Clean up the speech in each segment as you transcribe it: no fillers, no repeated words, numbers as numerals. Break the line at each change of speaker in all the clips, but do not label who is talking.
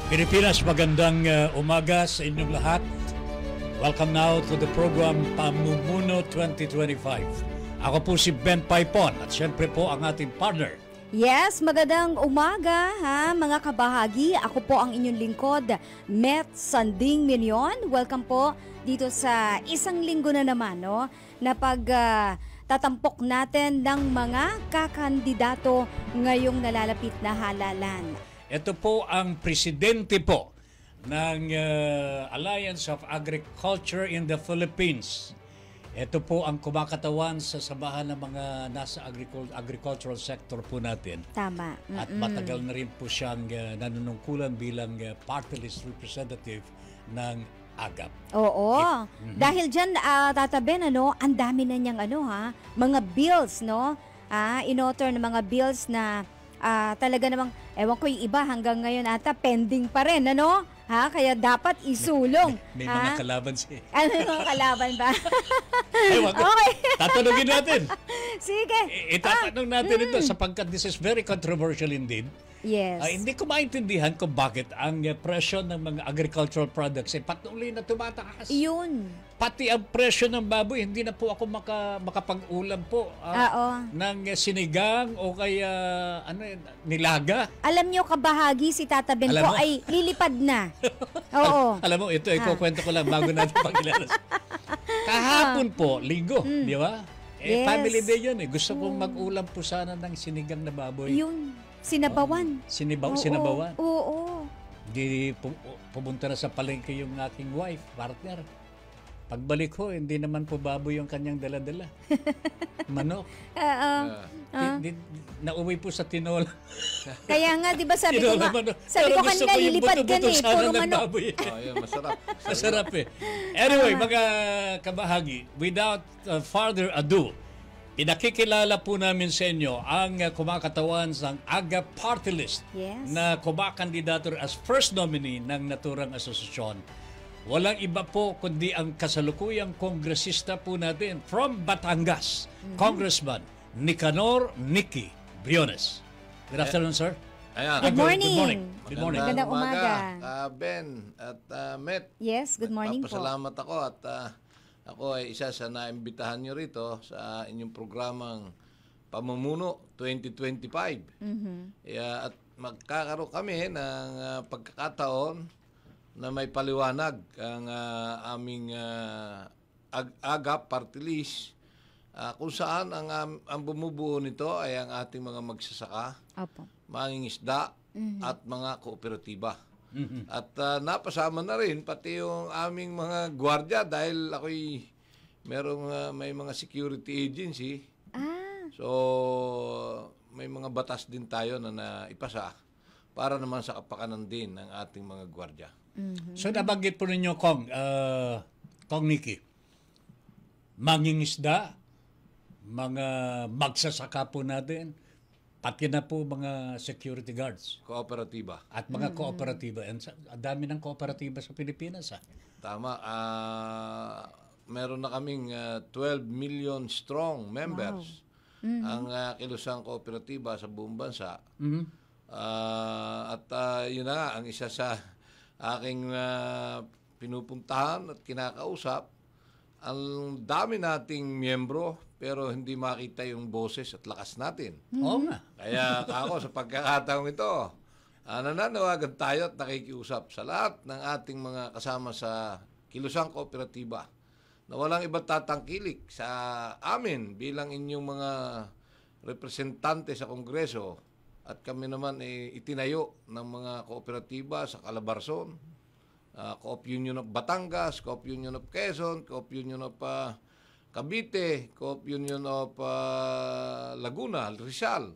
Pilipinas, magandang umaga sa inyong lahat. Welcome now to the program Pamumuno 2025. Ako po si Ben Paipon at siyempre po ang ating partner.
Yes, magandang umaga mga kabahagi. Ako po ang inyong lingkod, Met Sanding Minion. Welcome po dito sa isang linggo na naman na tatampok natin ng mga kakandidato ngayong nalalapit na halalan.
Ito po ang presidente po ng Alliance of Agriculture in the Philippines. Ito po ang kumakatawan sa samahan ng mga nasa agricultural sector po natin.
Tama.
At matagal na rin po siyang nanunungkulan bilang party list representative ng AGAP.
Oo. Dahil dyan, Tata Ben, ang dami na niyang mga bills, in-author ng mga bills na talaga namang, ewan ko yung iba hanggang ngayon ata pending pa rin, Kaya dapat isulong.
May mga kalaban siya.
Ano yung kalaban ba?
Ewan ko. Okay. Tatanungin natin.
Sige.
Itatanong natin ito sapagkat this is very controversial indeed.
Yes.
Hindi ko maintindihan kung bakit ang presyo ng mga agricultural products ay patuloy na tumataas.
Yun.
Pati ang presyo ng baboy, hindi na po ako makapag-ulam po ng sinigang o kaya nilaga.
Alam nyo, kabahagi si Tata Ben ko ay lilipad na. Oo.
Alam mo, ito, ikukwento ko lang bago natin pag-ilalas. Kahapon po, linggo, di ba?
Yes.
Family day yun eh. Gusto kong mag-ulam po sana ng sinigang na baboy.
Yun. Sinabawan.
Sinabawan.
Oo.
Di pumunta na sa palengke yung aking wife, partner. Pagbalik ko, hindi naman po baboy yung kanyang dala-dala. Manok. Nauwi po sa tinola.
Kaya nga, di ba sabi ko kanina, lilipad ka na puro manok.
Masarap. Masarap eh. Anyway, mga kabahagi, without further ado, pinakikilala po namin sa inyo ang kumakatawan ng AGAP Party List na kumakandidato as first nominee ng naturang asosasyon. Walang iba po kundi ang kasalukuyang kongresista po natin from Batangas, Congressman Nicanor Nicky Briones. Good afternoon, sir.
Good morning.
Good morning.
Magandang umaga.
Ben at Met.
Yes, good morning po.
Pasalamat ako at ako ay isa sa naimbitahan nyo rito sa inyong programang Pamumuno 2025. At magkakaroon kami ng pagkakataon na may paliwanag ang aming AGAP Party List kung saan ang bumubuo nito ay ang ating mga magsasaka, mangingisda at mga kooperatiba. At napasama na rin pati yung aming mga gwardiya dahil ako'y may mga security agency. So may mga batas din tayo na naipasa para naman sa kapakanan din ng ating mga gwardiya.
So nabanggit po ninyo, Kong Nicky, mangingisda, mga magsasaka po natin, pati na po mga security guards.
Kooperatiba.
At mga kooperatiba. Ang dami ng kooperatiba sa Pilipinas.
Tama. Meron na kaming 12 million strong members. Ang kilusang kooperatiba sa buong bansa. At yun na nga, ang isa sa aking pinupuntahan at kinakausap, ang dami nating miyembro pero hindi makita yung boses at lakas natin.
Oo nga.
Kaya ako sa pagkakataong ito, nananawagan tayo at nakikiusap sa lahat ng ating mga kasama sa kilusang kooperatiba na walang ibang tatangkilik sa amin bilang inyong mga representante sa Kongreso. At kami naman itinayo ng mga kooperatiba sa Calabarzon, Co-op Union of Batangas, Co-op Union of Quezon, Co-op Union of Cavite, Co-op Union of Laguna, Rizal.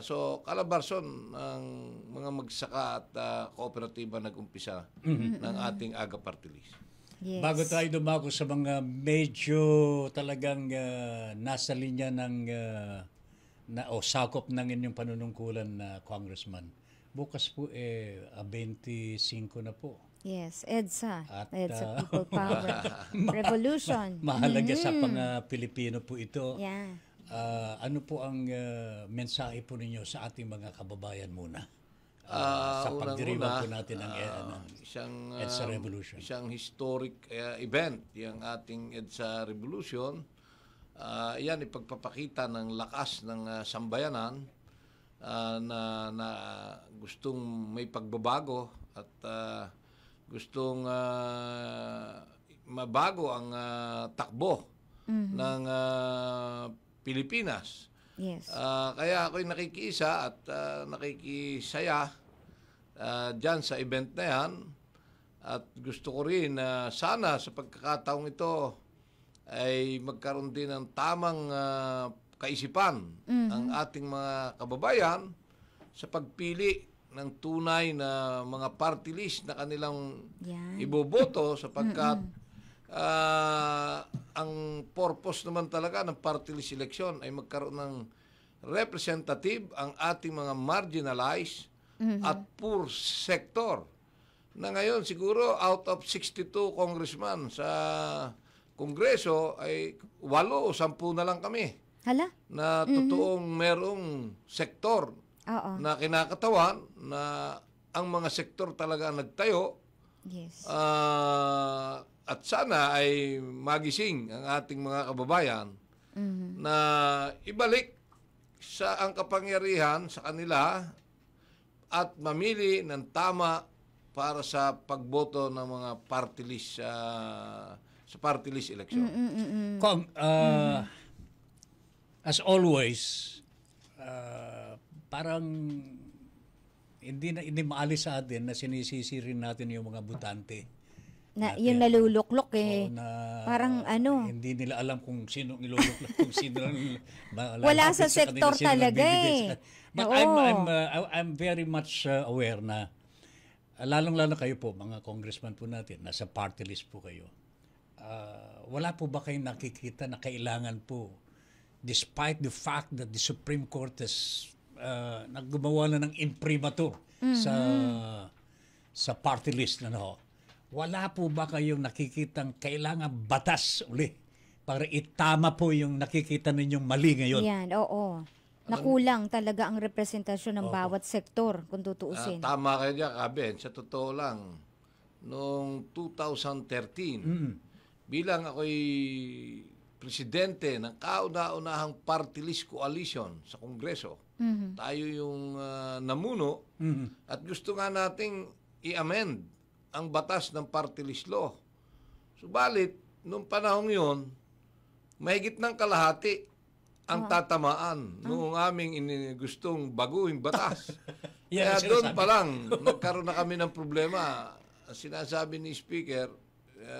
So Calabarzon ang mga magsaka at kooperatiba nag-umpisa ng ating AGAP Party List.
Yes. Bago tayo dumako sa mga medyo talagang nasa linya ng sakop ng inyong panunungkulan na Congressman. Bukas po 25 na po.
Yes, EDSA. EDSA People Power Revolution.
Mahalaga sa Pilipino po ito.
Yeah.
Ano po ang mensahe po ninyo sa ating mga kababayan muna? sa pagdiriwang
unang-una,
po natin ng EDSA Revolution.
Isang historic event, yung ating EDSA Revolution. Yan, ipagpapakita ng lakas ng sambayanan na gustong may pagbabago at gustong mabago ang takbo ng Pilipinas.
Yes.
Kaya ako'y nakikiisa at nakikisaya dyan sa event na yan. At gusto ko rin na sana sa pagkakataong ito ay magkaroon din ng tamang kaisipan ang ating mga kababayan sa pagpili ng tunay na mga party list na kanilang iboboto sapagkat ang purpose naman talaga ng party list election ay magkaroon ng representative ang ating mga marginalized at poor sector. Na ngayon siguro out of 62 congressman sa Kongreso ay 8 o 10 na lang kami.
Hala?
Na totoong merong sektor na kinakatawan na ang mga sektor talaga nagtayo.
Yes.
At sana ay magising ang ating mga kababayan na ibalik ang kapangyarihan sa kanila at mamili ng tama para sa pagboto ng mga party list sa party list election.
Kung, as always, parang hindi maalis sa atin na sinisisi rin natin yung mga butante.
Yung naluluklok parang
hindi nila alam kung sino iluluklok, kung sino
wala sa sektor talaga
But I'm very much aware na lalong-lalo kayo po, mga congressman po natin, nasa party list po kayo. Wala po ba kayong nakikita na kailangan po, despite the fact that the Supreme Court has naggumawa na ng imprimatur sa party list na wala po ba kayong nakikitang kailangan batas uli para itama po yung nakikita ninyong mali ngayon?
Yan, oo. Nakulang talaga ang representasyon ng bawat sektor kung tutuusin.
Tama kayo dyan, Kaben. Sa totoo lang, noong 2013, bilang ako'y presidente ng kauna-unahang party list coalition sa Kongreso, tayo yung namuno at gusto nga nating i-amend ang batas ng party list law. Subalit, noong panahong yun, mahigit ng kalahati ang tatamaan noong aming gustong baguhin batas. Kaya doon pa lang, nagkaroon na kami ng problema. Sinasabi ni Speaker,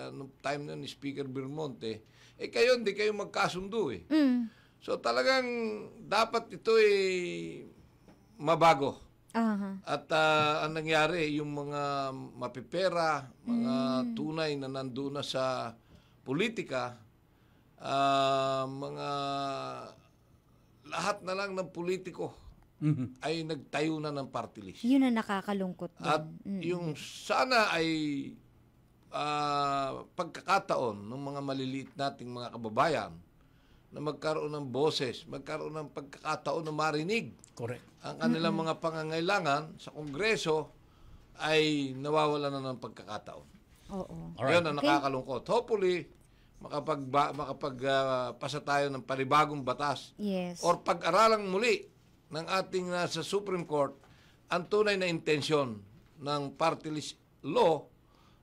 noong time na ni Speaker Belmonte, kayo hindi kayo magkasundo So talagang dapat ito mabago. At ang nangyari, yung mga mapipera, mga tunay na nandun na sa politika, mga lahat na lang ng politiko ay nagtayo na ng party list.
Yun ang nakakalungkot din.
At yung sana ay pagkakataon ng mga maliliit nating mga kababayan na magkaroon ng boses, magkaroon ng pagkakataon na marinig.
Correct.
Ang kanilang mga pangangailangan sa Kongreso ay nawawala na ng pagkakataon.
Oo.
Yun ang nakakalungkot. Hopefully, makapagpasa tayo ng panibagong batas.
Yes.
Or pag-aralang muli ng ating nasa Supreme Court ang tunay na intensyon ng party list law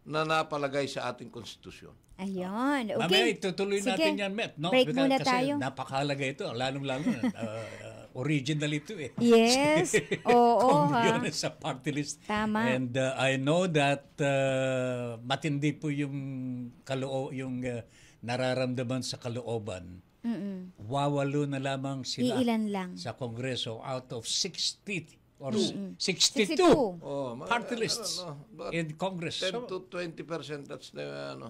na napalagay sa ating konstitusyon.
Ayun. Okay.
Mamaya itutuloy natin yan, Met. No?
Break muna tayo.
Kasi napakahalaga ito. Lalong-lalo original ito
Yes. Oo.
Kung yun sa party list.
Tama.
And I know that matindi po yung nararamdaman sa kalooban. Wawalo na lamang sila
Iilan lang.
sa Kongreso out of 60 or 62 party lists in Congress.
10 to 20%, that's the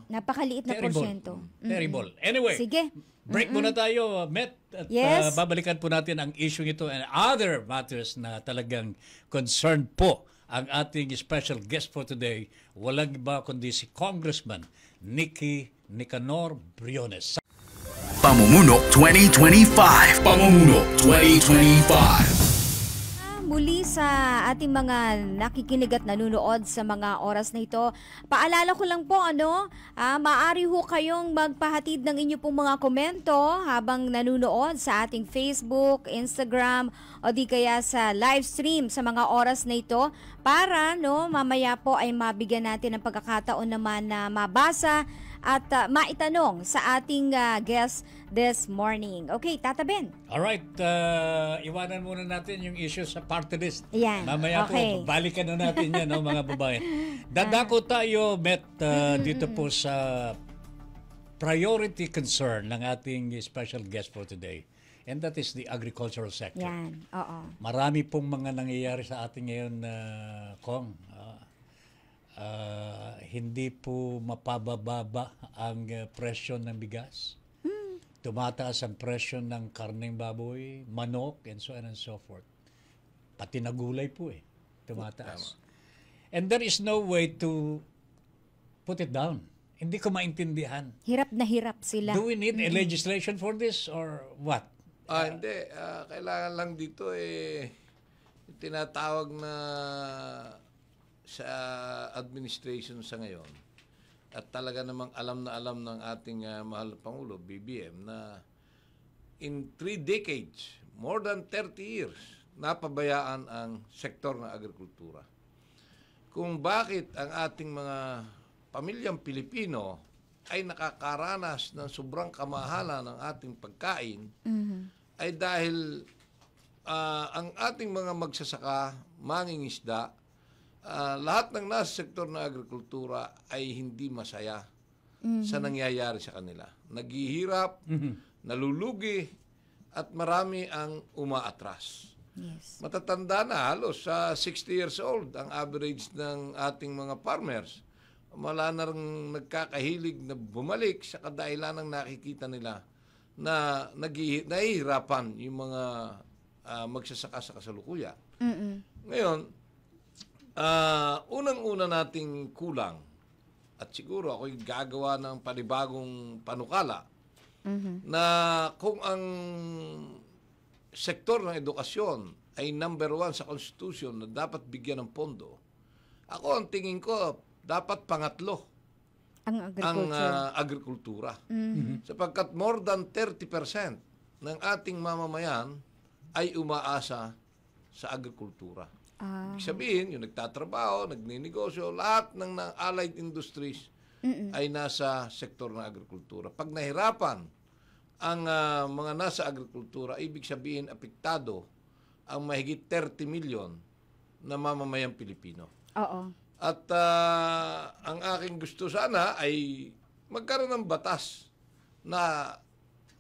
Napakaliit na porsyento.
Terrible. Anyway,
Sige.
break muna tayo, Met. At
Yes.
babalikan po natin ang issue ito and other matters na talagang concerned po ang ating special guest for today. Walang iba kundi si Congressman Nicanor Briones.
Pamumuno 2025. Pamumuno 2025.
muli sa ating mga nakikinig at nanonood sa mga oras na ito. Paalala ko lang po, maaari ho kayong magpahatid ng inyo pong mga komento habang nanonood sa ating Facebook, Instagram, o di kaya sa live stream sa mga oras na ito para mamaya po ay mabigyan natin ng pagkakataon naman na mabasa at maitanong sa ating guest this morning. Okay, Tata Ben.
Alright, iwanan muna natin yung issue sa party list.
Ayan,
Mamaya
okay.
po, balikan na natin yan, mga babae. Dadako tayo, Met, dito po sa priority concern ng ating special guest for today. And that is the agricultural sector.
Yan, oo.
Marami pong mga nangyayari sa ating ngayon, Kong. Hindi po mapababa ang presyo ng bigas. Tumataas ang presyo ng karneng baboy, manok, and so on and so forth. Pati na gulay po tumataas. And there is no way to put it down. Hindi ko maintindihan.
Hirap na hirap sila.
Do we need a legislation for this or what?
Hindi. Kailangan lang dito tinatawag na sa administration sa ngayon at talaga namang alam na alam ng ating mahal na Pangulo, BBM, na in 3 decades, more than 30 years, napabayaan ang sektor ng agrikultura. Kung bakit ang ating mga pamilyang Pilipino ay nakakaranas ng sobrang kamahalan ng ating pagkain, ay dahil ang ating mga magsasaka, mangingisda, lahat ng nasa sektor ng agrikultura ay hindi masaya sa nangyayari sa kanila. Naghihirap, nalulugi, at marami ang umaatras.
Yes.
Matatanda na, halos sa 60 years old ang average ng ating mga farmers. Wala na rin nagkakahilig na bumalik sa kadahilan ng nakikita nila na nahihirapan yung mga magsasaka sa kasalukuyan. Ngayon, unang-una nating kulang at siguro ako'y gagawa ng panibagong panukala na kung ang sektor ng edukasyon ay number 1 sa Constitution na dapat bigyan ng pondo, ako ang tingin ko dapat pangatlo
Ang
ang agrikultura. Sapagkat more than 30% ng ating mamamayan ay umaasa sa agrikultura. Ibig sabihin, yung nagtatrabaho, nagninegosyo, lahat ng allied industries ay nasa sektor ng agrikultura. Pag nahirapan ang mga nasa agrikultura, ibig sabihin apektado ang mahigit 30 million na mamamayang Pilipino.
Oo.
At ang aking gusto sana ay magkaroon ng batas na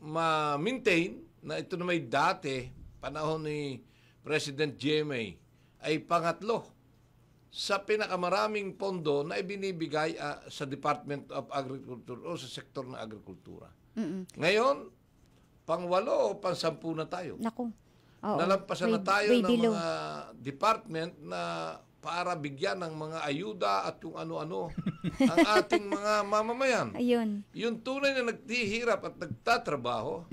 ma-maintain na ito na may dati, panahon ni President GMA, ay pangatlo sa pinakamaraming pondo na ibinibigay sa Department of Agriculture o sa sektor ng agrikultura. Ngayon, pang-8 o pang-10 na tayo.
Naku. Oo.
Nalampasan na tayo ng
below.
mga department na para bigyan ng mga ayuda at kung ano-ano ang ating mga mamamayan.
Ayun.
Yung tunay na naghihirap at nagtatrabaho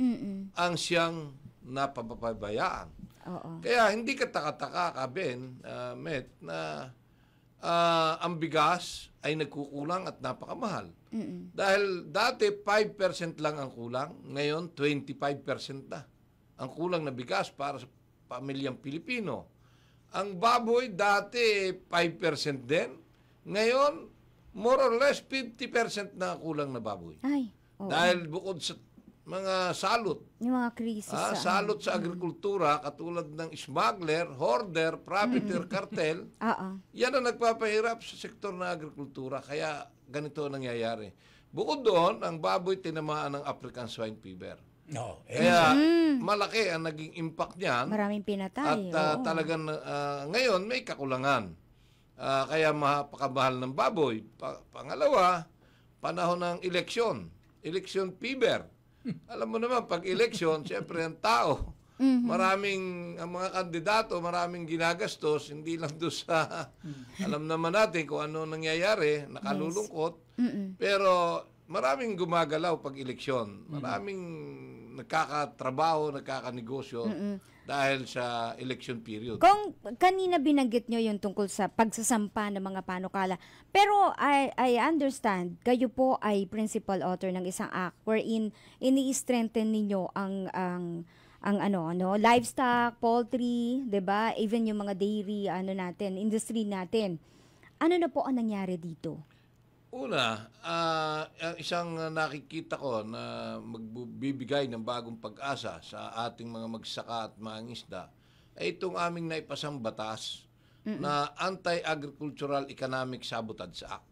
ang siyang napapabayaan.
Oo.
Kaya hindi ka taka-taka ka, Ben, Met, na ang bigas ay nagkukulang at napakamahal. Dahil dati 5% lang ang kulang, ngayon 25% na ang kulang na bigas para sa pamilyang Pilipino. Ang baboy dati 5% din, ngayon more or less 50% na kulang na baboy.
Ay. Oo.
Dahil bukod sa mga salot,
Yung mga krisis.
salot sa agrikultura katulad ng smuggler, hoarder, profiteer, cartel,
Oo.
yan ang nagpapahirap sa sektor ng agrikultura. Kaya ganito ang nangyayari. Bukod doon, ang baboy tinamaan ng African swine fever.
No.
Kaya malaki ang naging impact niyan.
Maraming pinatay.
At
oo.
talagang ngayon may kakulangan. Kaya mapakamahal ng baboy. Pangalawa, panahon ng eleksyon. Election fever. Alam mo naman, pag eleksyon, siyempre ang tao, maraming, ang mga kandidato, maraming ginagastos, hindi lang doon sa, alam naman natin kung ano nangyayari, nakalulungkot, pero maraming gumagalaw pag eleksyon. Maraming nagkakatrabaho, nagkakanegosyo dahil sa election period.
Kung kanina binanggit nyo yung tungkol sa pagsasampa ng mga panukala, pero I understand, kayo po ay principal author ng isang act wherein ini-strengthen ninyo ang livestock, poultry, 'di ba? Even yung mga dairy industry natin. Ano na po ang nangyari dito?
Una, isang nakikita ko na magbibigay ng bagong pag-asa sa ating mga magsaka at mangingisda ay itong aming naipasang batas na Anti-Agricultural Economic Sabotage Act.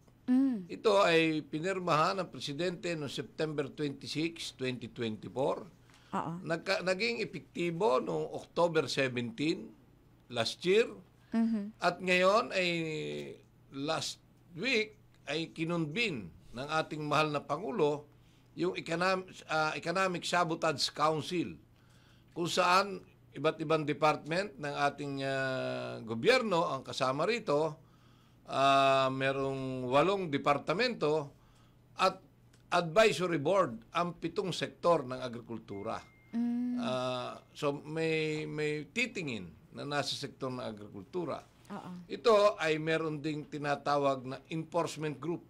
Ito ay pinirmahan ng Presidente noong September 26, 2024. Naging epektibo noong October 17 last year. At ngayon ay last week ay kinunbin ng ating mahal na Pangulo yung Economic Sabotage Council, kung saan iba't ibang department ng ating gobyerno ang kasama rito. Merong 8 departamento at advisory board ang 7 sektor ng agrikultura. So may titingin na nasa sektor ng agrikultura. Ito ay meron ding tinatawag na enforcement group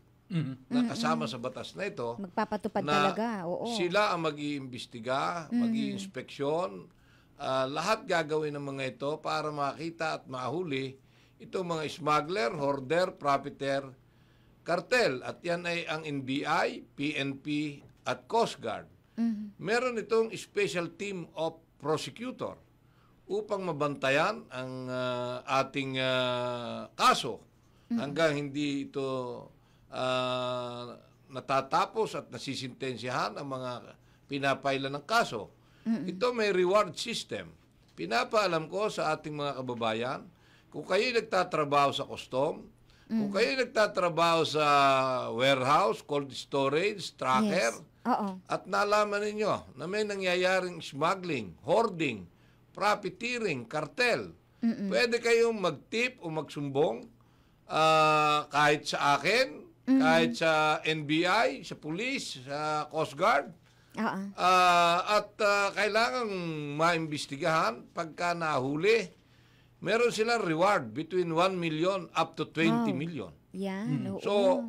na kasama sa batas na ito.
Magpapatupad
na
talaga, oo.
Sila ang mag-iimbestiga, mag-iinspeksyon, lahat gagawin ng mga ito para makita at mahuli itong mga smuggler, hoarder, profiteer, cartel. At yan ay ang NBI, PNP at Coast Guard. Meron itong special team of prosecutor upang mabantayan ang ating kaso hanggang hindi ito natatapos at nasisintensyahan ang mga pinapailan ng kaso. Ito may reward system. Pinapaalam ko sa ating mga kababayan, kung kayo nagtatrabaho sa custom, kung kayo nagtatrabaho sa warehouse, cold storage, tracker, at nalaman ninyo na may nangyayaring smuggling, hoarding, profiteering, cartel, pwede kayong mag-tip o magsumbong kahit sa akin, kahit sa NBI, sa police, sa Coast Guard. At kailangang maimbestigahan pagka nahuli. Meron silang reward between 1 million up to 20 million.
Yan, oo.
So,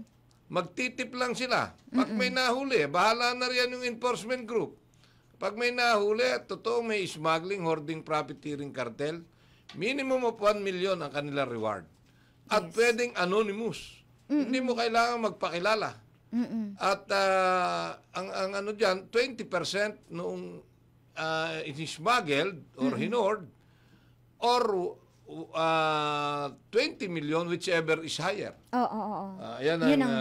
magtitip lang sila. Pag may nahuli, bahala na riyan yung enforcement group. Pag may nahuli, totoo may smuggling, hoarding, profiteering, cartel, minimum of 1 million ang kanilang reward. At pwedeng anonymous. Hindi mo kailangan magpakilala. At ang ano dyan, 20% noong smuggled or hinord, or 20 million, whichever is higher. Yan
Yun
ang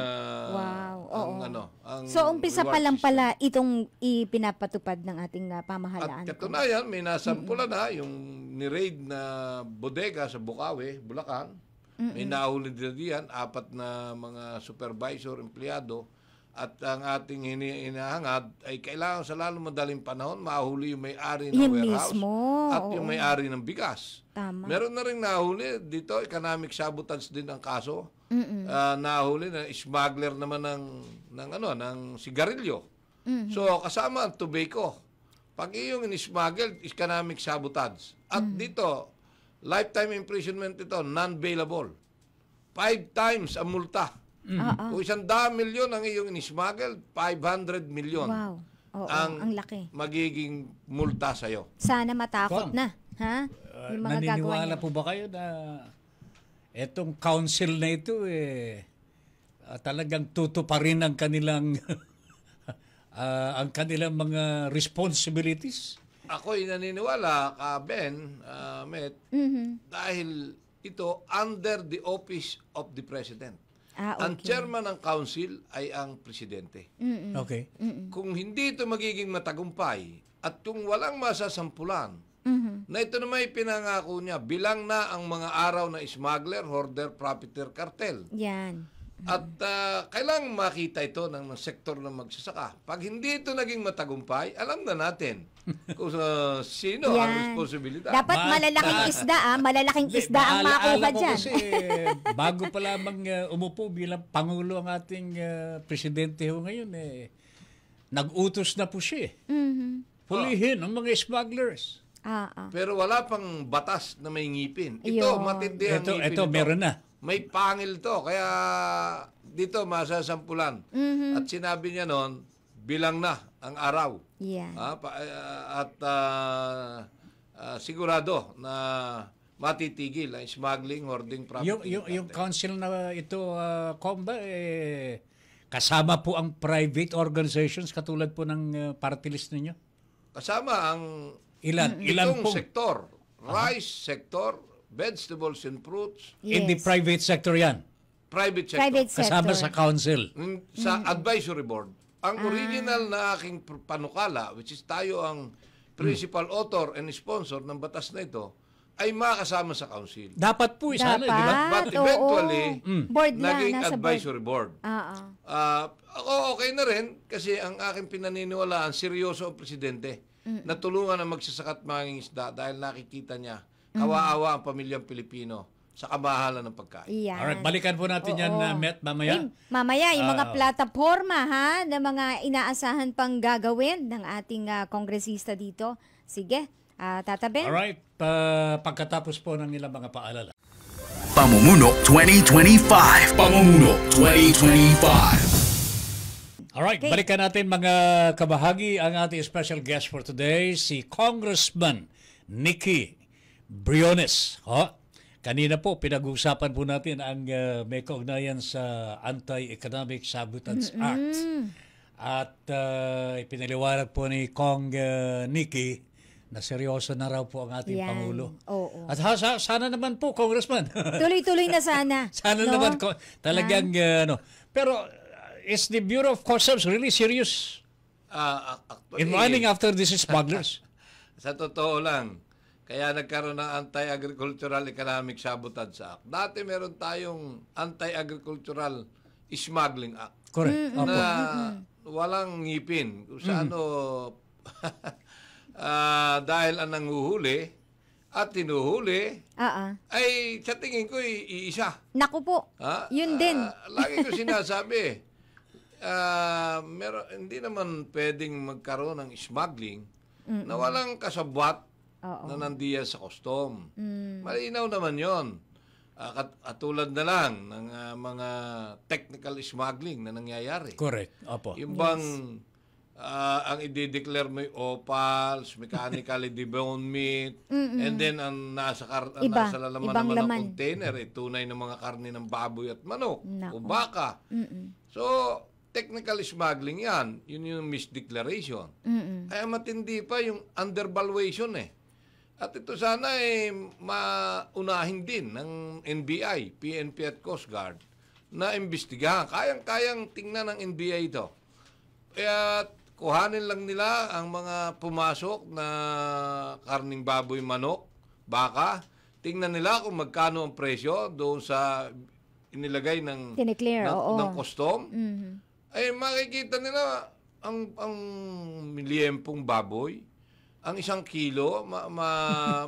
so, umpisa pa lang pala itong ipinapatupad ng ating pamahalaan.
At katunayan, may nasampula na yung ni-raid na bodega sa Bukawi, Bulacan. May nahuli din diyan, 4 na mga supervisor, empleyado. At ang ating hinahangad ay kailangan sa lalong madaling panahon mahuli yung may-ari ng warehouse
mismo.
At yung may-ari ng bigas.
Tama.
Meron na rin nahuli dito, economic sabotage din ang kaso. Nahuli na smuggler naman ng sigarilyo. So kasama ang tobacco. Pag iyong in-smuggled, economic sabotage. At dito, lifetime imprisonment ito, non-bailable. 5 times ang multa. Kung 100 milyon ang iyong in-smuggled, 500 milyon.
Wow. Ang laki.
Magiging multa sa'yo.
Sana matakot na. Ha? Yung mga gagawa
naniniwala
niya.
po ba kayo na etong council na ito talagang tutuparin ang kanilang ang kanilang mga responsibilities?
Ako'y naniniwala, Ben, Met, dahil ito under the office of the President. Ang chairman ng council ay ang presidente.
Okay.
Kung hindi ito magiging matagumpay at kung walang masasampulan, na ito naman pinangako niya, bilang na ang mga araw na smuggler, hoarder, profiteer, cartel.
Yan.
At kailangan makita ito ng sektor ng magsasaka. Pag hindi ito naging matagumpay, alam na natin kung sino ang responsibilidad.
Dapat malalaking isda, malalaking isda ang makuha dyan.
Kasi bago pa lamang umupo bilang Pangulo ang ating presidente ho ngayon, nag-utos na po siya. Pulihin ang mga smugglers.
Pero wala pang batas na may ngipin. Ito,
Yun.
matindi ang ngipin
Ito, meron na.
May pangil to, kaya dito masasampulan. At sinabi niya noon, bilang na ang araw.
Yeah.
Sigurado na matitigil ang smuggling, hoarding property.
Yung council na ito, Comba, kasama po ang private organizations katulad po ng party list ninyo?
Kasama ang
Ilan
itong
po?
sektor. Rice sector, vegetables and fruits,
In the
Yes.
private sector yan.
private sector.
Private sector.
Kasama sa council.
Sa advisory board. Ang original na aking panukala, which is tayo ang principal author and sponsor ng batas na ito, ay makasama sa council.
Dapat po, sana, di ba?
But
Oo.
eventually,
Board na,
naging
nasa
advisory board. Ako okay na rin kasi ang aking pinaniniwalaan, seryoso ang presidente na tulungan ang magsasaka at mangingisda dahil nakikita niya kawaawa ang pamilyang Pilipino sa kamahalan ng pagkain.
Yan.
Alright, balikan po natin yan, Met, mamaya.
Ay, mamaya, yung mga plataforma na mga inaasahan pang gagawin ng ating kongresista dito. Sige, Tata Ben.
Alright, pagkatapos po ng ilang mga paalala.
Pamumuno 2025. Pamumuno 2025.
Alright, balikan natin mga kabahagi ang ating special guest for today, si Congressman Nicky Briones. Kanina po, pinag-uusapan po natin ang may kaugnayan sa Anti-Economic Sabotage Act. At ipinaliwanag po ni Kong Nicky na seryoso na raw po ang ating
Yan.
Pangulo.
Oo.
At sana naman po, Congressman.
Tuloy-tuloy na sana.
Sana
no?
naman talagang Pero is the Bureau of Customs really serious
Actually,
in running after these smugglers?
Sa totoo lang, kaya nagkaroon ng Anti-Agricultural Economic Sabotage Act. Dati meron tayong Anti-Agricultural Smuggling Act.
Correct. Opo.
Na walang ngipin. Kung saan dahil ang nanguhuli at tinuhuli ay sa tingin ko iisa.
Naku po, yun din.
Lagi ko sinasabi, hindi naman pwedeng magkaroon ng smuggling na walang kasabwat na nandiyan sa custom. Malinaw naman yon. Katulad na lang ng mga technical smuggling na nangyayari.
Correct. Opo.
Yung bang ang i-declare mo yung opals, mechanically deboned meat, and then ang nasa lalaman
ibang
naman
laman.
ng container, tunay ng mga karne ng baboy at manok
Nako.
o baka. So, technical smuggling yan. Yun yung misdeclaration. Kaya matindi pa yung undervaluation At ito sana maunahin din ng NBI, PNP at Coast Guard na imbestigahan. Kayang-kayang tingnan ng NBI ito. Kaya kuhanin lang nila ang mga pumasok na karning baboy, manok, baka. Tingnan nila kung magkano ang presyo doon sa inilagay ng custom. Ay makikita nila ang liempong baboy. Ang 1 kilo,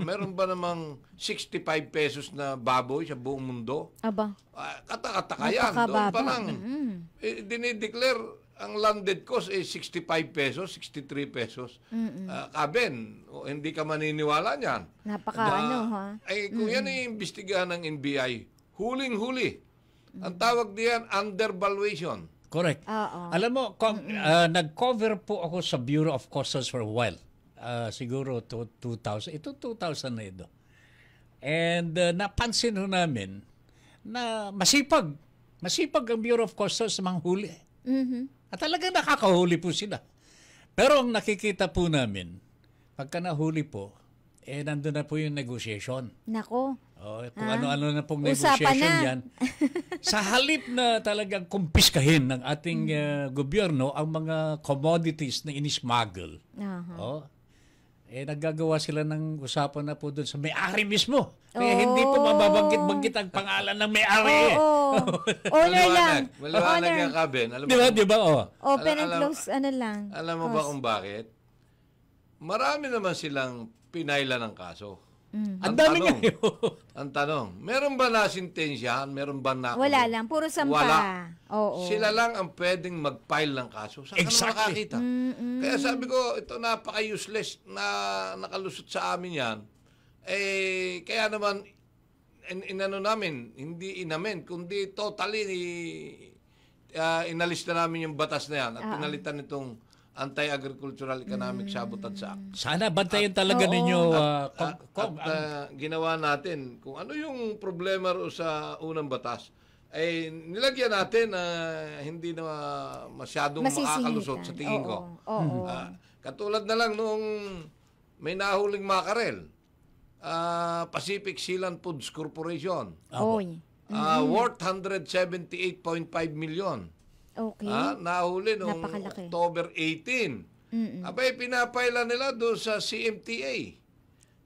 meron ba namang 65 pesos na baboy sa buong mundo?
Aba.
Katakataka yan. Doon pa lang. Dinideclare ang landed cost 65 pesos, 63 pesos. Kaben, hindi ka maniniwala niyan. Kung yan ay imbestigahan ng NBI, huling-huli. Ang tawag diyan, undervaluation.
Correct. Alam mo, nag-cover po ako sa Bureau of Customs for a while. Siguro 2000. Ito 2000 na ito. And napansin ho namin na masipag ang Bureau of Customs sa manghuli. At talagang nakakahuli po sila. Pero ang nakikita po namin, pagka nahuli po, nandun na po yung negotiation.
Nako.
Kung ano-ano na pong negotiation yan. Sa halip na talagang kumpiskahin ng ating gobyerno ang mga commodities na inismuggle. Naggagawa sila ng usapan na po doon sa may-ari mismo. Kaya hindi po mababanggit-banggit ang pangalan ng may-ari.
Owner lang.
Maliwanag yan, Kaben.
Di ba?
Open and close, lang.
Alam mo ba kung bakit? Marami naman silang pinayla ng kaso.
Ang dami nga
tanong,
yun.
ang tanong, meron ba na sintensyahan? Meron ba na
Wala lang, puro sampa.
Wala.
Oo.
Sila lang ang pwedeng mag-file ng kaso. Saan ka
Exactly.
naman makakita? Kaya sabi ko, ito napaka-useless na nakalusot sa amin yan. Kaya naman, inano namin, hindi inamin, kundi totally inalis na namin yung batas na yan at pinalitan itong Anti-Agricultural Economic Sabotage Act.
Sana bantayan talaga ninyo, Kong.
Ginawa natin kung ano yung problema ro sa unang batas ay nilagyan natin na hindi na masyadong
Masisingit.
makakalusot sa tingin ko.
Oo.
Katulad na lang nung may nahuling makarel, Pacific Sealand Foods Corporation,
Oy.
worth 178.5 million.
Okay.
Nahuli noong
Napakalaki.
October 18. Abay, pinapailan nila doon sa CMTA.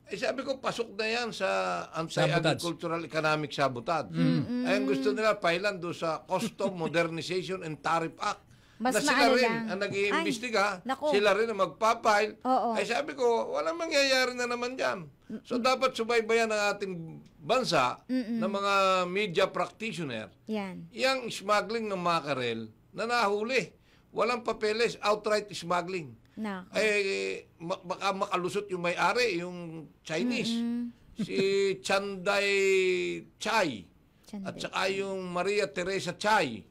Sabi ko, pasok na yan sa Anti-Agricultural Economic Sabotage. Ang gusto nila, pailan doon sa Custom Modernization and Tariff Act.
Mas
na sila
maano
rin
lang.
ang nag-iimbestiga,
Ay, naku.
sila rin ang magpapail.
Oo.
Sabi ko, walang mangyayari na naman dyan. So, dapat subaybayan ng ating bansa ng mga media practitioner
Yan.
yang smuggling ng makarel na nahuli. Walang papeles, outright smuggling.
Na.
Baka makalusot yung may-ari, yung Chinese. Si Chanday Chai. At saka yung Maria Teresa Chai.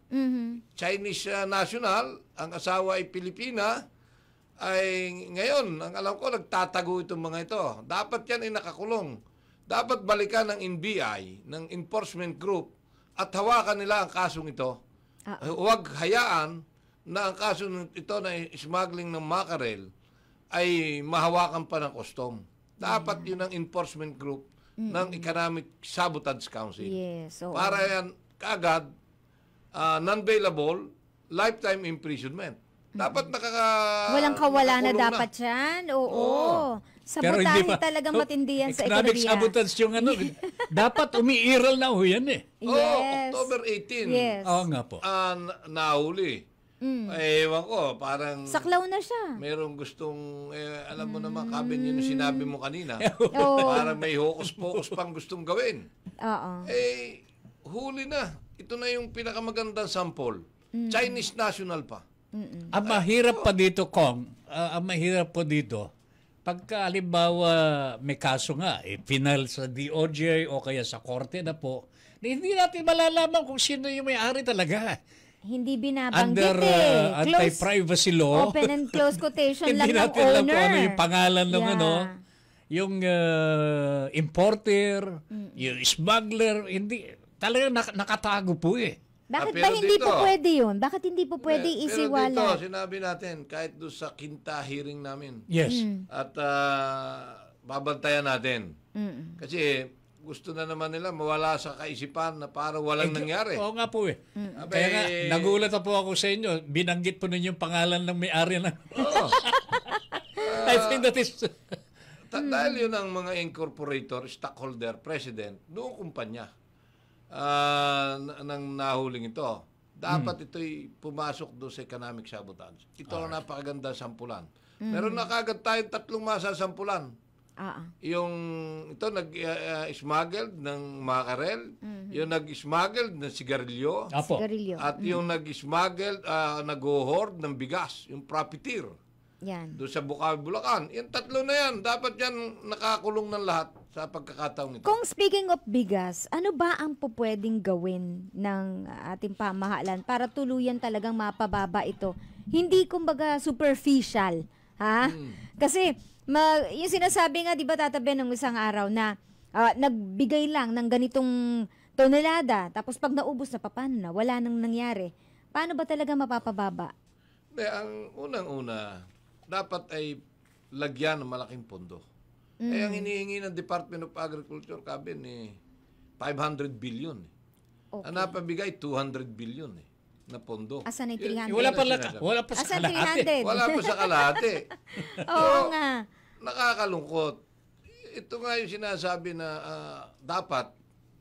Chinese national, ang asawa ay Pilipina. Ay ngayon, ang alam ko, nagtatago itong mga ito. Dapat yan ay nakakulong. Dapat balikan ng NBI, ng enforcement group, at hawakan nila ang kasong ito. Huwag hayaan na ang kaso ito na smuggling ng mackerel ay mahawakan pa ng custom. Dapat yun ang enforcement group ng Economic Sabotage Council.
Yes. Oo.
Para yan kaagad, non-bailable, lifetime imprisonment. Dapat
Walang kawala na
nakakulong
dapat yan. Oo.
Pero hindi
Sabotahe
pa.
talagang matindi yan sa
Economic
ekonomiya.
sabotage yung ano. Dapat umiiral na ho yan eh.
Yes.
October 18.
Yes.
Oo nga po.
Nahuli. Ewan ko, parang
Saklaw na siya.
mayroong gustong, alam mo naman, Kabin, yun yung sinabi mo kanina.
Oo.
Parang may hocus-pocus pang gustong gawin.
Oo.
Huli na. Ito na yung pinakamagandang sample. Chinese national pa.
Ang mahirap pa dito, Kong, ang mahirap po dito, pagka halimbawa may kaso nga, final sa DOJ o kaya sa korte na po, hindi natin malalaman kung sino yung may-ari talaga.
Hindi binabanggit
Under anti-privacy law.
Open and close quotation lang
Hindi
ng
natin alam
owner.
kung ano yung pangalan ng
Yeah.
ano, yung importer, yung smuggler, hindi, talagang nakatago po eh.
Bakit
pero
ba hindi
dito-
po pwede yun? Bakit hindi po pwede
Pero
isiwala?
dito, sinabi natin, kahit doon sa quinta hearing namin,
Yes.
at babantayan natin. Kasi gusto na naman nila mawala sa kaisipan na parang walang nangyari.
Oo nga po eh.
Abay,
Kaya nga, nagulat na po ako sa inyo. Binanggit po ninyo yung pangalan ng may-ari na.
Oo.
I think that is...
Dahil yun ang mga incorporator, stockholder, president, noong kumpanya ng nahuling ito. Dapat ito'y pumasok doon sa economic sabotage. Ito ang napakaganda sampulan. Meron na kagad tayong 3 masasampulan. Yung ito nag-smuggled ng mackerel, yung nag-smuggled ng sigarilyo,
Apo.
Sigarilyo.
at yung nag-smuggled, nag-hoard ng bigas, yung profiteer.
Yan.
Doon sa Bukawi, Bulacan. Yung 3 na yan, dapat yan nakakulong ng lahat sa pagkakataong ito.
Kung speaking of bigas, ano ba ang pupwedeng gawin ng ating pamahalaan para tuluyan talagang mapababa ito? Hindi kumbaga superficial, ha? Kasi yung sinasabi nga, 'di ba, Tata Ben, ng isang araw na nagbigay lang ng ganitong tonelada, tapos pag naubos na, paano na? Wala nang nangyari. Paano ba talaga mapapababa?
Ang unang-una, dapat ay lagyan ng malaking pondo. Ang hinihingi ng Department of Agriculture, Kabin, 500 billion.
Okay.
Ang napabigay, 200 billion na pondo.
Asan ay
Yun-
300?
Wala pa sa
Asan
kalahati.
300?
Wala pa sa kalahati.
Oo nga.
Nakakalungkot. Ito nga yung sinasabi na dapat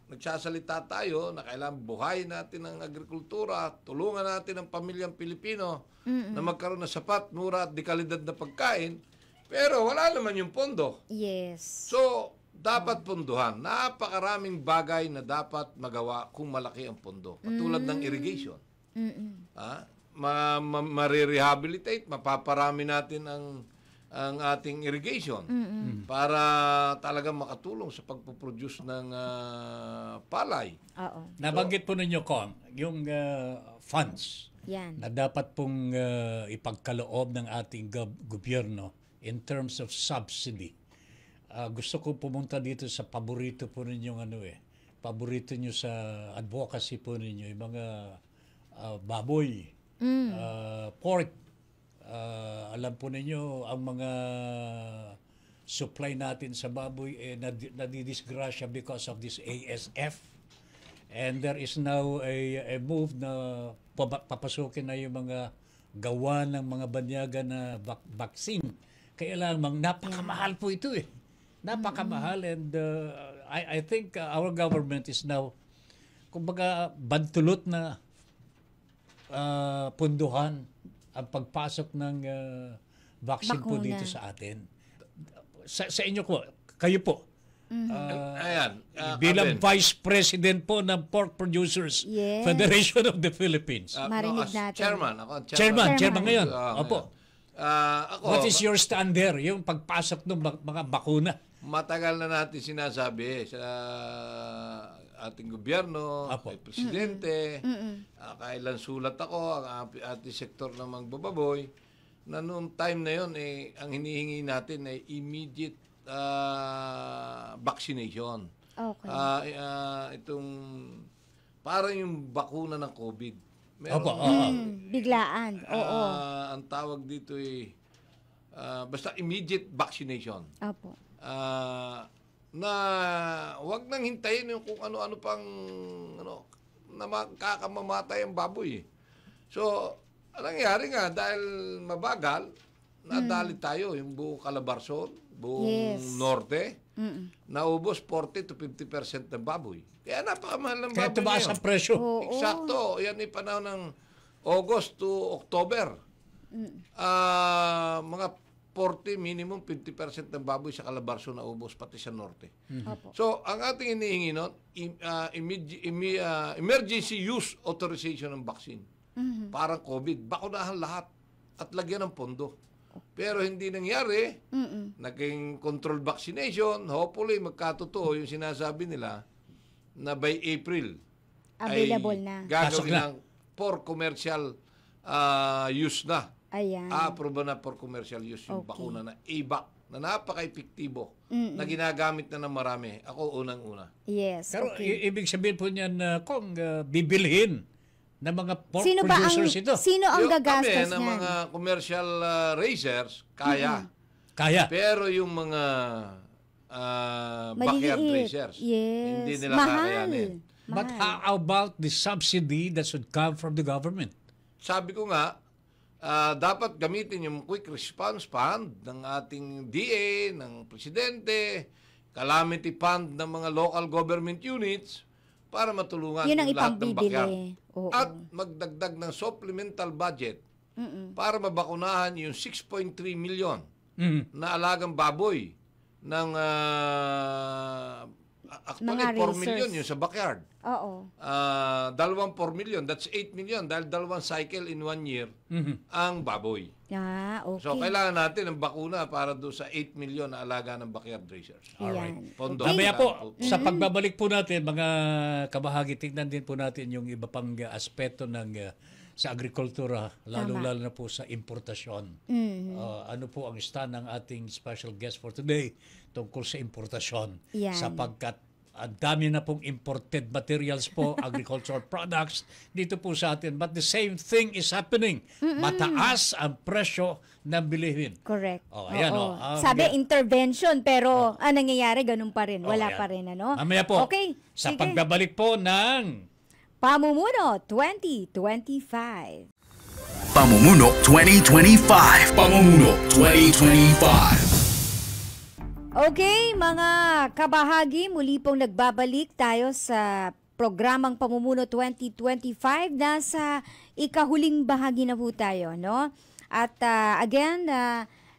nagsasalita tayo na kailangan buhayin natin ang agrikultura, tulungan natin ang pamilyang Pilipino na magkaroon ng sapat, mura at dekalidad na pagkain, pero wala naman yung pondo.
Yes.
So, dapat punduhan. Napakaraming bagay na dapat magawa kung malaki ang pondo. Katulad ng irrigation. Marirehabilitate, mapaparami natin ang ating irrigation para talagang makatulong sa pagpuproduce ng palay.
Oo.
Nabanggit po ninyo, Kong, yung funds
Yan.
na dapat pong ipagkaloob ng ating gobyerno in terms of subsidy. Gusto ko pumunta dito sa paborito po ninyong paborito nyo sa advocacy po ninyo, yung mga baboy, pork. Alam po ninyo, ang mga supply natin sa baboy nadidisgrasya because of this ASF. And there is now a move na papasukin na yung mga gawa ng mga banyaga na vaccine. Kaya lang, napakamahal po ito eh. Napakamahal. And I think our government is now, kumbaga, bantulot na punduhan ang pagpasok ng vaccine po
Bakuna.
dito sa atin. Sa inyo po, kayo po,
Ayan.
bilang
Aben.
Vice President po ng Pork Producers
Yes.
Federation of the Philippines.
Marinig
as
natin.
Chairman. Ako ang
Chairman ngayon.
Ah,
Opo.
Ako,
What is your stand there? Yung pagpasok ng mga bakuna.
matagal na natin sinasabi sa ating gobyerno,
Apo.
kay Presidente, kailan sulat ako, ang ating sektor ng magbababoy, na noong time na yon ang hinihingi natin ay immediate vaccination.
Okay.
Itong parang yung bakuna ng COVID.
Opo.
Biglaan. Oo.
Ang tawag dito ay basta immediate vaccination.
Opo.
Na wag nang hintayin yung kung ano-ano pang na makakamamatay ang baboy. So, anong nangyari nga dahil mabagal, nadali tayo yung buong Calabarzon, buong
Yes.
norte, naubos 40 to 50% ng baboy. Kaya napakamahal ng
Kaya
baboy
tumaas
ngayon.
ang presyo.
Oo.
Eksakto. Yan ay panahon ng August to October. Mga 40, minimum 50% ng baboy sa Calabarzon na ubos, pati sa norte.
Opo.
So, ang ating hinihingi nun, emergency use authorization ng vaccine. Parang COVID. Bakunahan lahat at lagyan ng pondo. Pero hindi nangyari. Naging controlled vaccination. Hopefully, magkatotoo yung sinasabi nila na by April
Available
ay
na.
Pasok
gagawin
na.
ng for commercial use na.
Ayan.
Approve na for commercial use yung
Okay.
bakuna na AVAC na napaka-epektibo na ginagamit na ng marami. Ako unang-una.
Yes.
Pero
Okay.
ibig sabihin po niyan, kung bibilhin ng mga pork
Sino ba ang
producers ito,
sino ang
Yung
gagastos
kami na
niyan?
mga commercial raisers, kaya.
kaya.
Pero yung mga backyard
Maliliit.
raisers,
Yes.
hindi nila
Mahal.
kakayanin.
But how about the subsidy that should come from the government?
Sabi ko nga, dapat gamitin yung quick response fund ng ating DA, ng Presidente, calamity fund ng mga local government units para matulungan
Yun ang
yung lahat ng
ipangbibili.
backyard.
Oo.
At magdagdag ng supplemental budget para mabakunahan yung 6.3 million na alagang baboy ng actually
Mga
4
racers.
million yung sa backyard.
Oo.
4 million, that's 8 million dahil dalawang cycle in 1 year ang baboy.
Okay.
So, kailangan natin ng bakuna para doon sa 8 million na alaga ng backyard racers.
Ayan.
Pondo.
Mamaya po, sa pagbabalik po natin, mga kabahagi, tignan din po natin yung iba pang aspeto ng sa agrikultura, lalo-lalo na po sa importasyon. Ano po ang stand ng ating special guest for today tungkol sa importasyon?
Yan.
Sapagkat ang dami na pong imported materials po, agricultural products dito po sa atin. But the same thing is happening. Mataas ang presyo ng bilihin.
Correct.
Ayan,
Oo.
ang-
Sabi intervention pero ang nangyayari ganun pa rin. Wala
ayan.
pa rin ano.
Mamaya po,
Okay.
sa
sige.
pagbabalik po ng
Pamumuno 2025.
Pamumuno 2025. Pamumuno 2025.
Okay, mga kabahagi, muli pong nagbabalik tayo sa programang Pamumuno 2025. Nasa ikahuling bahagi na po tayo, no? At again,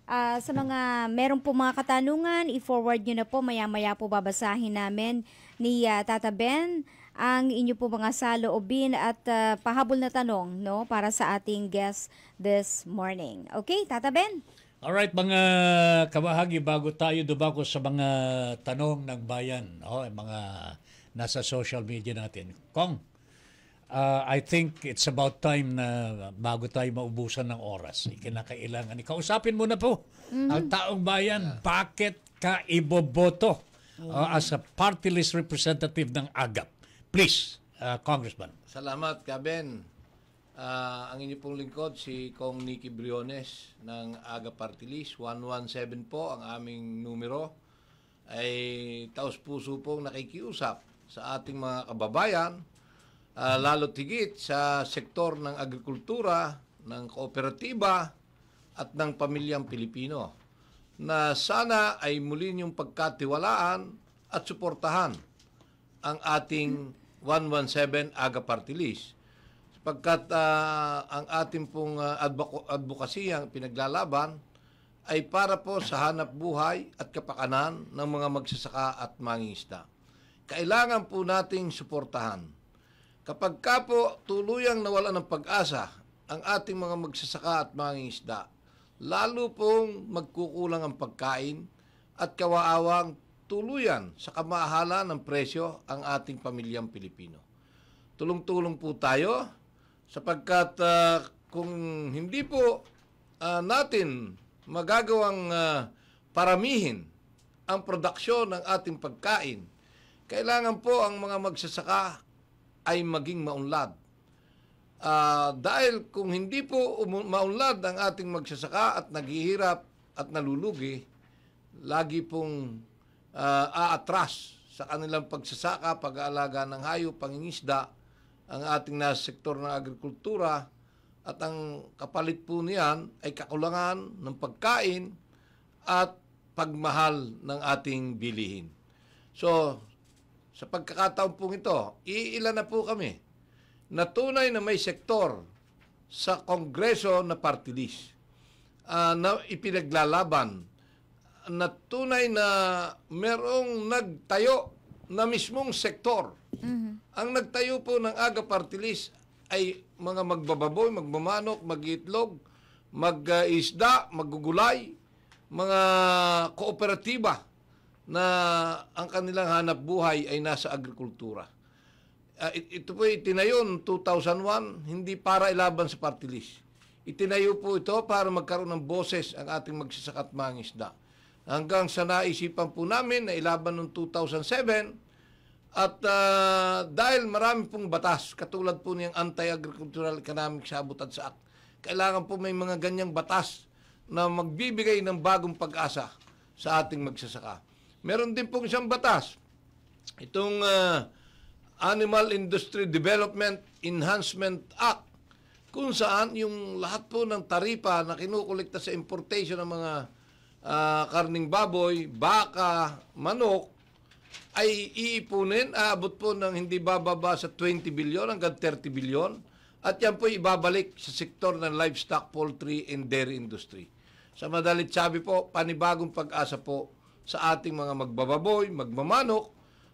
Sa mga meron po mga katanungan, i-forward nyo na po. Maya-maya po babasahin namin ni Tata Ben ang inyo po mga saloobin at pahabol na tanong, no, para sa ating guest this morning. Okay, Tata Ben?
Alright, mga kabahagi, bago tayo dumako sa mga tanong ng bayan, mga nasa social media natin. Kong, I think it's about time na bago tayo maubusan ng oras. Kinakailangan. Ikausapin mo na po ang taong bayan. Bakit ka iboboto as a party list representative ng AGAP? Please, Congressman.
Salamat, Kaben. Ang inyo pong lingkod, si Kong Nicky Briones ng AGAP Party List. 117 po ang aming numero. Ay taos-puso pong nakikiusap sa ating mga kababayan, lalo't higit sa sektor ng agrikultura, ng kooperatiba at ng pamilyang Pilipino, na sana ay muli niyong pagkatiwalaan at suportahan ang ating 117 AGAP Party List, sapagkat ang ating pong advokasiyang pinaglalaban ay para po sa hanap buhay at kapakanan ng mga magsasaka at mangingisda. Kailangan po nating suportahan. Kapag ka po tuluyang nawala ng pag-asa ang ating mga magsasaka at mangingisda, lalo pong magkukulang ang pagkain at kawaawang tuluyan sa kamahalan ng presyo ang ating pamilyang Pilipino. Tulong-tulong po tayo sapagkat kung hindi po natin magagawang paramihin ang produksyon ng ating pagkain, kailangan po ang mga magsasaka ay maging maunlad. Dahil kung hindi po maunlad ang ating magsasaka at naghihirap at nalulugi, lagi pong aatras sa kanilang pagsasaka, pag-aalaga ng hayop, pangingisda, ang ating nasa sektor ng agrikultura, at ang kapalit po niyan ay kakulangan ng pagkain at pagmahal ng ating bilihin. So, sa pagkakataon pong ito, iilan na po kami na tunay na may sektor sa Kongreso na party list na ipinaglalaban, na tunay na merong nagtayo na mismong sektor. Ang nagtayo po ng AGAP Party List ay mga magbababoy, magmamanok, mag-iitlog, mag-isda, maggugulay, mga kooperatiba na ang kanilang hanap buhay ay nasa agrikultura. Ito po itinayo noong 2001, hindi para ilaban sa party list. Itinayo po ito para magkaroon ng boses ang ating magsasaka at mangingisda. Hanggang sa naisipan po namin na ilaban noong 2007, at dahil marami pong batas, katulad po niyang Anti-Agricultural Economic Sabotage Act, kailangan po may mga ganyang batas na magbibigay ng bagong pag-asa sa ating magsasaka. Meron din pong isang batas, itong Animal Industry Development Enhancement Act, kung saan yung lahat po ng taripa na kinukolekta sa importation ng mga karning baboy, baka, manok, ay iipunin, aabot po ng hindi bababa sa 20 bilyon hanggang 30 bilyon, at yan po ibabalik sa sektor ng livestock, poultry, and dairy industry. Sa madalit sabi po, panibagong pag-asa po sa ating mga magbababoy, magmamanok,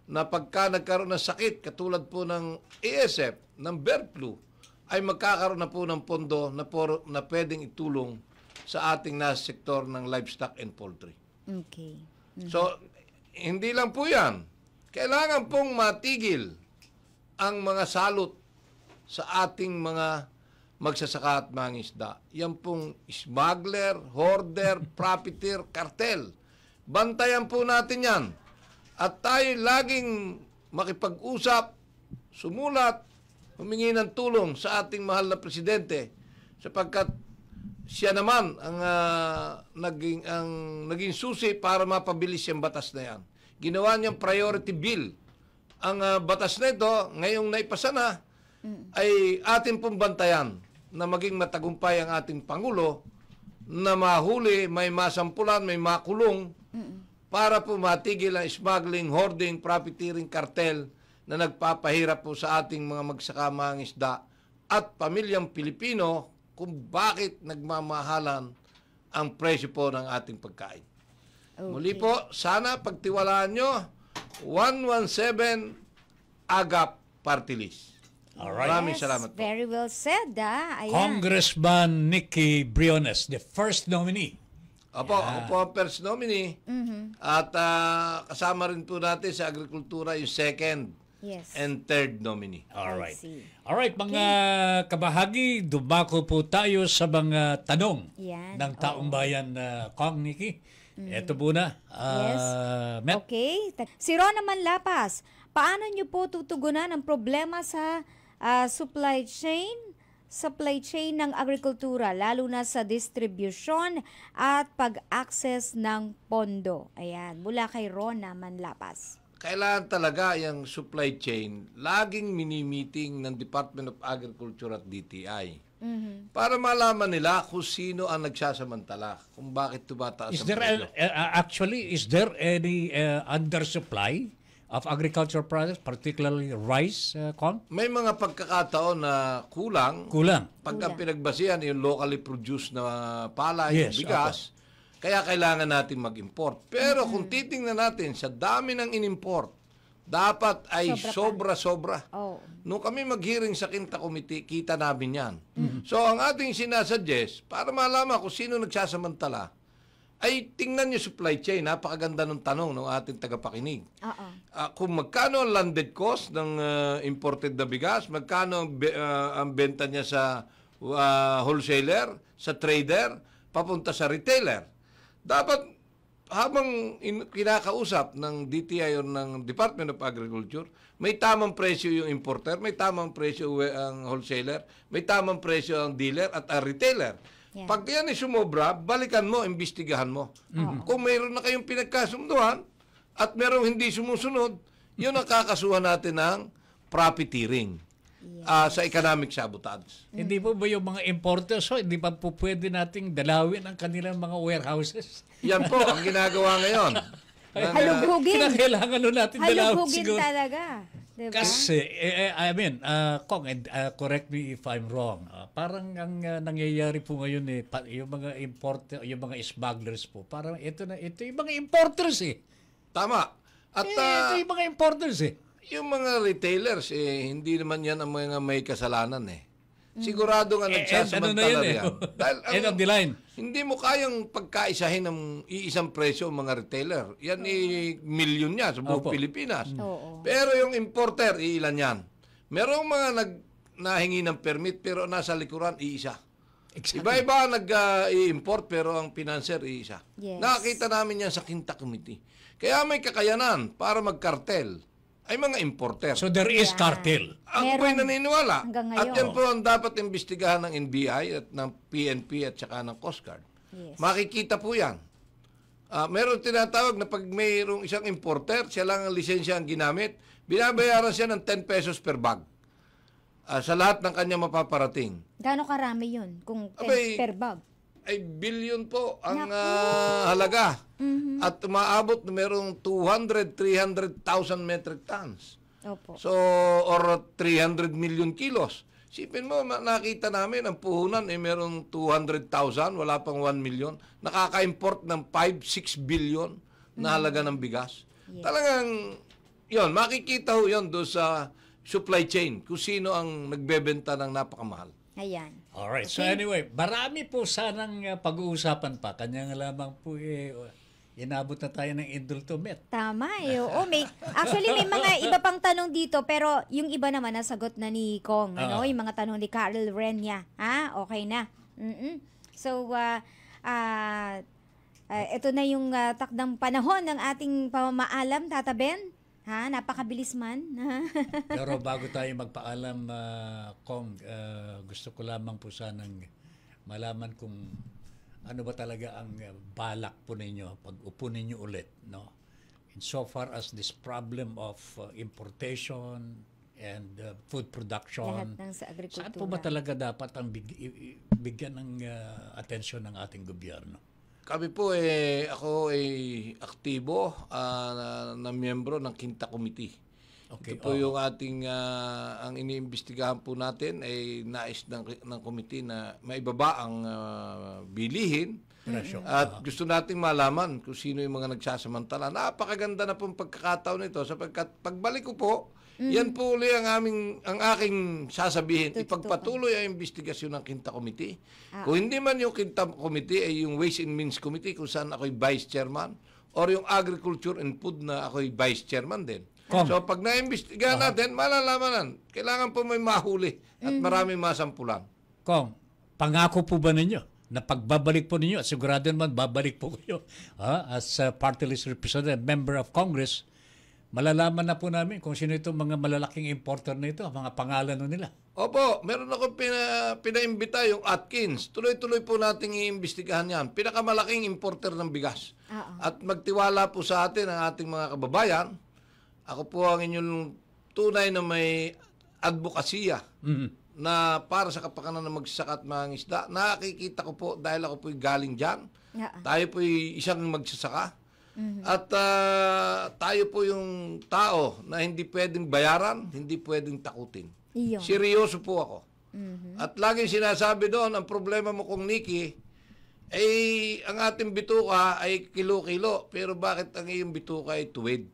na pagka nagkaroon ng sakit, katulad po ng ASF, ng bird flu, ay magkakaroon na po ng pondo na pwedeng itulong sa ating nasa sektor ng livestock and poultry.
Okay.
So, hindi lang po yan. Kailangan pong matigil ang mga salot sa ating mga magsasaka at mangingisda. Yan pong smuggler, hoarder, profiteer, cartel. Bantayan po natin yan. At tayo laging makipag-usap, sumulat, humingi ng tulong sa ating mahal na presidente, sapagkat siya naman ang naging susi para mapabilis yung batas na yan. Ginawa niyang priority bill. Ang batas na ito, ngayong naipasa na, ay atin pong bantayan na maging matagumpay ang ating Pangulo, na mahuli, may masampulan, may makulong, para po matigil ang smuggling, hoarding, profiteering, cartel na nagpapahirap po sa ating mga magsaka, mangingisda at pamilyang Pilipino, kung bakit nagmamahalan ang presyo po ng ating pagkain.
Okay.
Muli po, sana pagtiwalaan nyo, 117 AGAP Party List.
Alright.
Maraming salamat po.
Very well said, Ayan.
Congressman Nicky Briones, the first nominee.
Opo, ako po ang first nominee. At kasama rin po natin sa agrikultura yung second
Yes.
and third nominee.
Alright.
see.
Alright, mga kabahagi, dumako po tayo sa mga tanong
Yan,
ng taong bayan, Kong Nicky. Ito muna.
Yes.
Met?
Okay. Si Rona Manlapas, paano niyo po tutugunan ang problema sa supply chain ng agrikultura, lalo na sa distribution at pag-access ng pondo? Ayan, mula kay Rona Manlapas.
Kailangan talaga yung supply chain laging mini-meeting ng Department of Agriculture at DTI. Para malaman nila kung sino ang nagsasamantala, kung bakit tumataas
Is
ang
there
presyo.
is there any undersupply of agricultural products, particularly rice, Kong?
May mga pagkakataon na kulang.
Kulang.
Pag ang pinagbasihan yung locally produced na palay,
Yes,
bigas, kaya kailangan natin mag-import. Pero kung titingnan natin sa dami ng in-import, dapat ay sobra-sobra.
Oh.
Nung kami mag-hearing sa Quinta Committee, kita namin yan. So ang ating sinasuggest, para malaman kung sino nagsasamantala, ay tingnan niyo supply chain. Napakaganda ng tanong ng ating tagapakinig.
Oo.
Kung magkano ang landed cost ng imported na bigas, magkano ang benta niya sa wholesaler, sa trader, papunta sa retailer. Dapat habang kinakausap ng DTI o ng Department of Agriculture, may tamang presyo yung importer, may tamang presyo ang wholesaler, may tamang presyo ang dealer at ang retailer.
Yeah.
Pag yan ay sumobra, balikan mo, imbestigahan mo. Kung mayroon na kayong pinagkasunduan at mayroong hindi sumusunod, yun ang kakasuhan natin ng profiteering sa economic sabotage.
Hindi po ba yung mga importers, hindi pa po pwede nating dalawin ang kanilang mga warehouses?
Yan po ang ginagawa ngayon.
Halugugin.
Kailangan nun natin dalawin
Halugugin
siguro.
talaga. Diba?
Kasi, I mean, Kong, correct me if I'm wrong. Parang ang nangyayari po ngayon, yung mga importer, yung mga smugglers po, parang ito yung mga importers
Tama. At
ito yung mga importers
yung mga retailers, hindi naman yan ang mga may kasalanan Sigurado nga nagsasamantala
ano na
yan. Dahil
End of the line.
hindi mo kayang pagkaisahin ng iisang presyo ang mga retailer. Yan milyon niya sa buong
Opo.
Pilipinas.
Oo.
Pero yung importer, ilan yan. Merong mga nahingi ng permit pero nasa likuran, iisa.
Exactly.
Iba-iba nag-i-import pero ang financer, iisa.
Yes.
Nakakita namin yan sa Quinta Committee. Kaya may kakayanan para magkartel ay mga importer.
So there is cartel.
Ako po'y naniniwala.
hanggang
At
ngayon.
yan po ang dapat imbestigahan ng NBI at ng PNP at saka ng Coast Guard.
Yes.
Makikita po yan. Meron tinatawag na pag mayroong isang importer, siya lang ang lisensya ang ginamit, binabayaran siya ng 10 pesos per bag sa lahat ng kanya mapaparating.
Gaano karami yun kung
Abay,
per bag?
Ay billion po ang halaga. At umaabot na merong 200-300,000 metric tons.
Opo.
So, or 300 million kilos. Sipin mo, nakita namin, ang puhunan ay merong 200,000, wala pang 1 million. Nakaka-import ng 5-6 billion na halaga ng bigas.
Yes.
Talagang, yon makikita ho yun doon sa supply chain, kung sino ang nagbebenta ng napakamahal.
Ayan.
Alright. So anyway, marami po sanang pag-uusapan pa. Kanya nga lamang po inabot na tayo ng indultumet.
Tama Oo, actually, may mga iba pang tanong dito, pero yung iba naman nasagot na ni Kong. Yung mga tanong ni Carl Renya. Okay na. So, ito na yung takdang panahon ng ating pamamaalam, Tata Ben. Napakabilis man.
Pero bago tayo magpaalam, Kong, gusto ko lamang po sanang malaman kung ano ba talaga ang balak po ninyo pag upo ninyo ulit, no? Insofar as this problem of importation and food production,
Lahat ng sa agrikultura.
saan po ba talaga dapat ang bigyan ng atensyon ng ating gobyerno?
Kami po ako ay aktibo na miyembro ng Quinta Committee.
Okay.
Ito po yung ating ang iniimbestigahan po natin ay nais ng committee na maibaba ang bilihin
Presyo.
At gusto nating malaman kung sino yung mga nagsasamantala. Napakaganda na pong pagkakataon nito sapagkat pagbalik ko po, yan po uli ang aking sasabihin. Ipagpatuloy ang investigasyon ng Quinta Committee. Kung hindi man yung Quinta Committee ay yung Ways and Means Committee kung saan ako'y Vice Chairman or yung Agriculture and Food na ako'y Vice Chairman din. So pag na-imbestigahan natin, malalaman. Kailangan po may mahuli at maraming masampulan.
Kong, pangako po ba ninyo na pagbabalik po ninyo at sigurado naman babalik po kayo as party list representative, member of Congress, malalaman na po namin kung sino itong mga malalaking importer na ito, mga pangalan nila.
Opo, meron ako pinaimbita yung Atkins. Tuloy-tuloy po nating iimbestigahan yan. Pinakamalaking importer ng bigas. At magtiwala po sa atin ang ating mga kababayan. Ako po ang inyong tunay na may advokasya na para sa kapakanan ng magsasaka at mga isda. Nakikita ko po dahil ako po'y galing dyan. Tayo po'y isang magsasaka. At tayo po yung tao na hindi pwedeng bayaran, hindi pwedeng takutin. Seryoso po ako. At laging sinasabi doon, ang problema mo kung Nikki, ay ang ating bituka ay kilo-kilo. Pero bakit ang iyong bituka ay tuwid?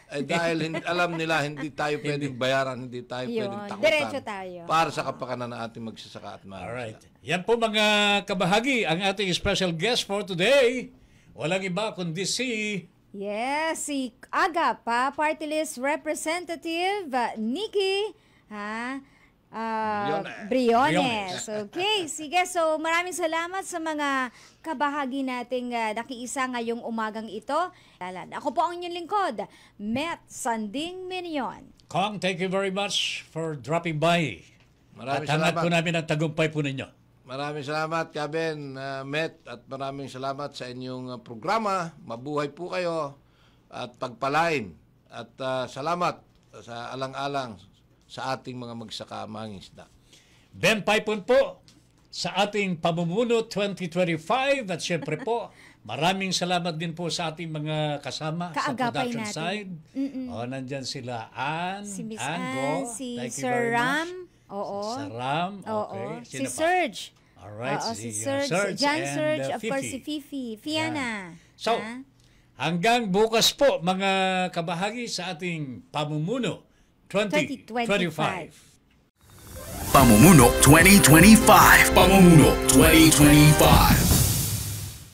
Ay dahil alam nila hindi tayo pwedeng bayaran, hindi tayo pwedeng takutan.
Diretso tayo.
Para sa kapakanan ng ating magsasaka at mga
Alright. Yan po mga kabahagi, ang ating special guest for today. Walang iba kundi si
si AGAP, Party List Representative Nikki Briones. Okay, sige. So maraming salamat sa mga kabahagi nating nakiisa ngayong umagang ito. Ako po ang inyong lingkod, Met Sanding Minion.
Kong, thank you very much for dropping by.
Maraming
at hangat
salamat.
po namin ang tagumpay po ninyo.
Maraming salamat, Kaben, Met, at maraming salamat sa inyong programa. Mabuhay po kayo at pagpalain. At salamat sa alang-alang sa ating mga magsaka mangisda.
Ben Paipon po sa ating pamumuno 2025 at syempre po maraming salamat din po sa ating mga kasama sa
Kaagapay
production
natin.
side. Nandyan sila
Si Miss
Ann
Ann,
Go.
si
Thank you
Sir
very
Ram.
much.
Oo.
Sir Ram. Okay.
Oo. Si
Sino pa?
Serge.
Alright.
Si Serge. Jan
and,
Serge. Of
Fifi.
course, si Fifi. Fiona.
So, hanggang bukas po mga kabahagi sa ating pamumuno 2025.
Pamumuno 2025. Pamumuno 2025.